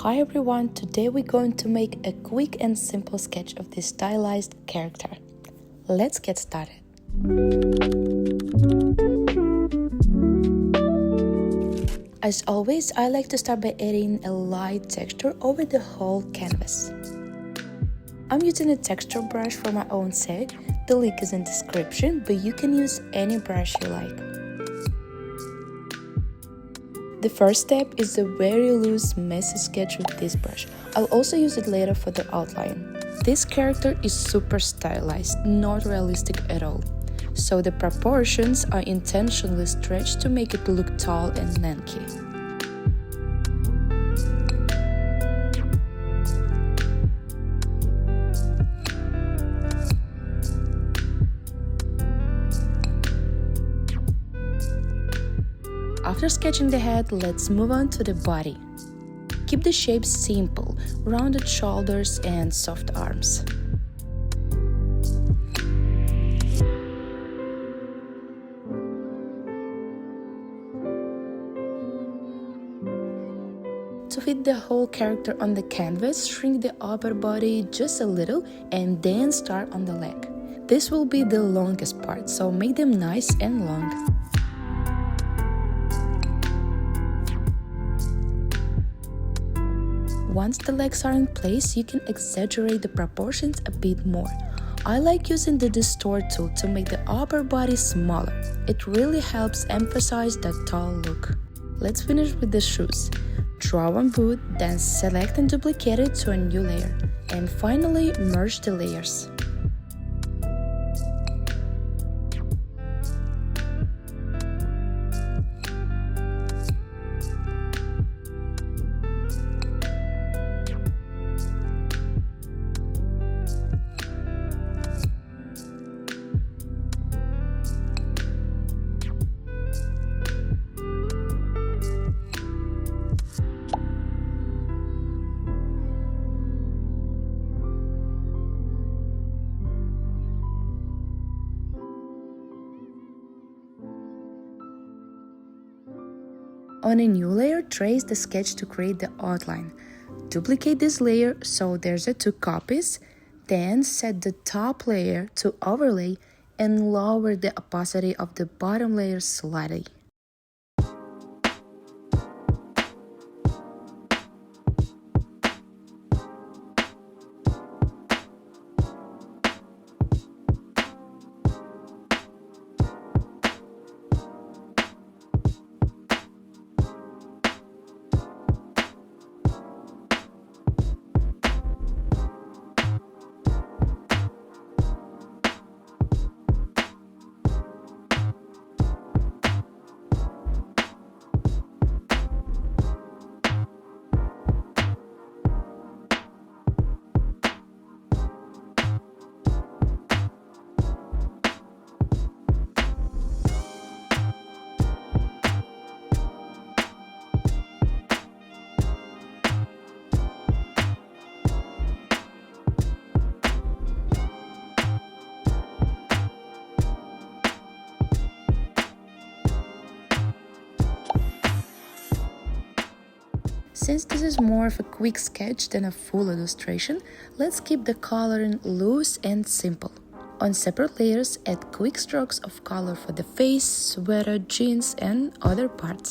Hi everyone, today we're going to make a quick and simple sketch of this stylized character. Let's get started. As always, I like to start by adding a light texture over the whole canvas. I'm using a texture brush for my own sake. The link is in the description, but you can use any brush you like. The first step is a very loose, messy sketch with this brush. I'll also use it later for the outline. This character is super stylized, not realistic at all. So the proportions are intentionally stretched to make it look tall and lanky. After sketching the head, let's move on to the body. Keep the shape simple, rounded shoulders and soft arms. To fit the whole character on the canvas, shrink the upper body just a little and then start on the leg. This will be the longest part, so make them nice and long. Once the legs are in place, you can exaggerate the proportions a bit more. I like using the distort tool to make the upper body smaller. It really helps emphasize that tall look. Let's finish with the shoes. Draw one boot, then select and duplicate it to a new layer. And finally, merge the layers. On a new layer, trace the sketch to create the outline. Duplicate this layer so there's two copies, then set the top layer to overlay and lower the opacity of the bottom layer slightly. Since this is more of a quick sketch than a full illustration, let's keep the coloring loose and simple. On separate layers, add quick strokes of color for the face, sweater, jeans, and other parts.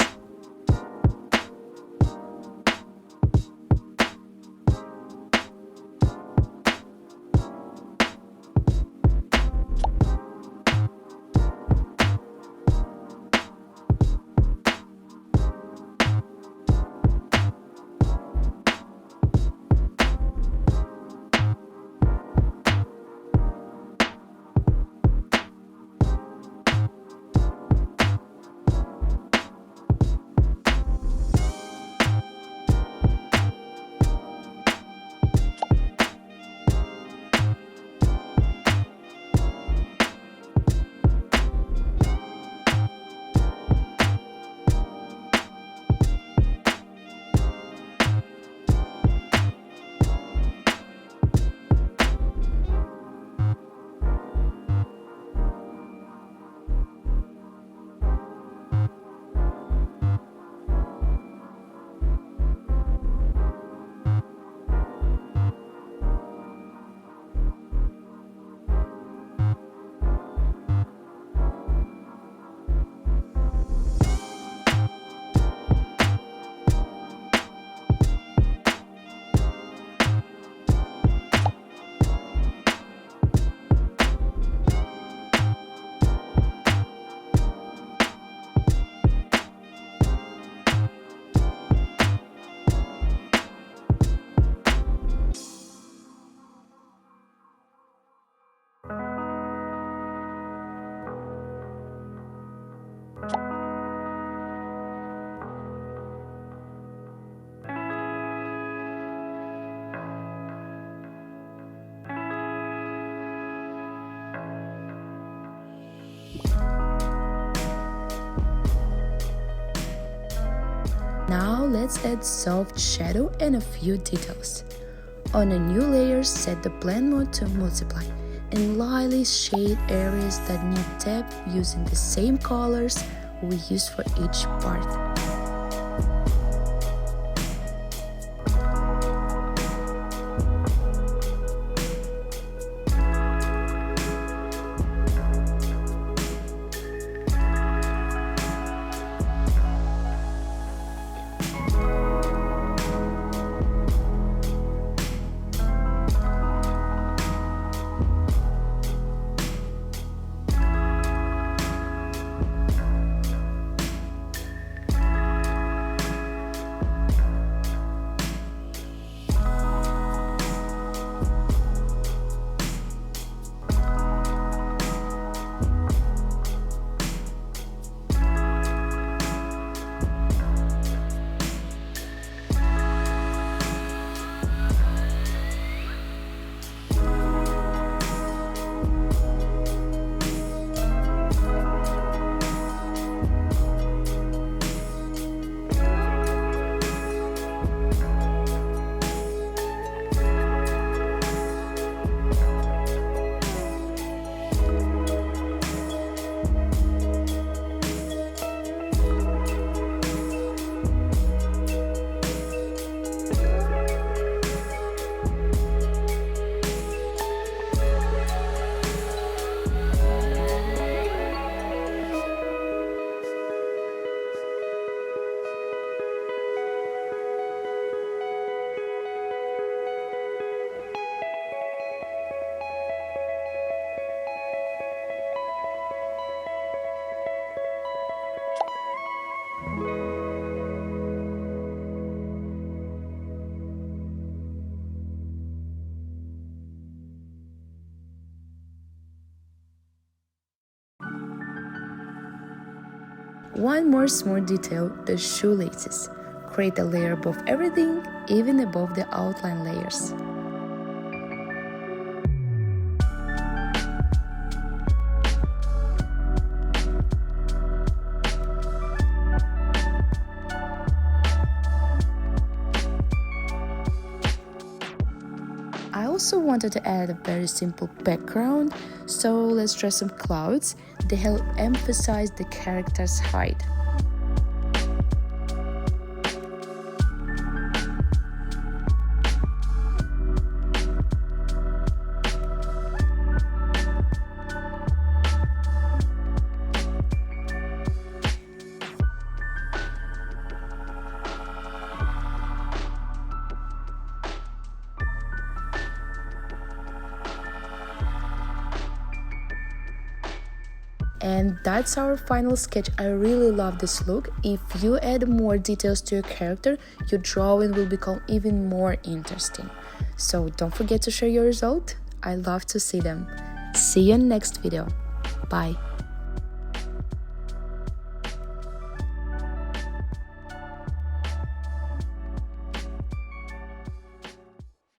let's add soft shadow and a few details. On a new layer, set the blend mode to multiply and lightly shade areas that need depth using the same colors we used for each part. One more small detail, the shoelaces. Create a layer above everything, even above the outline layers. I also wanted to add a very simple background, so let's draw some clouds. They help emphasize the character's height. And that's our final sketch. I really love this look. If you add more details to your character, your drawing will become even more interesting. So don't forget to share your result. I love to see them. See you in next video. Bye.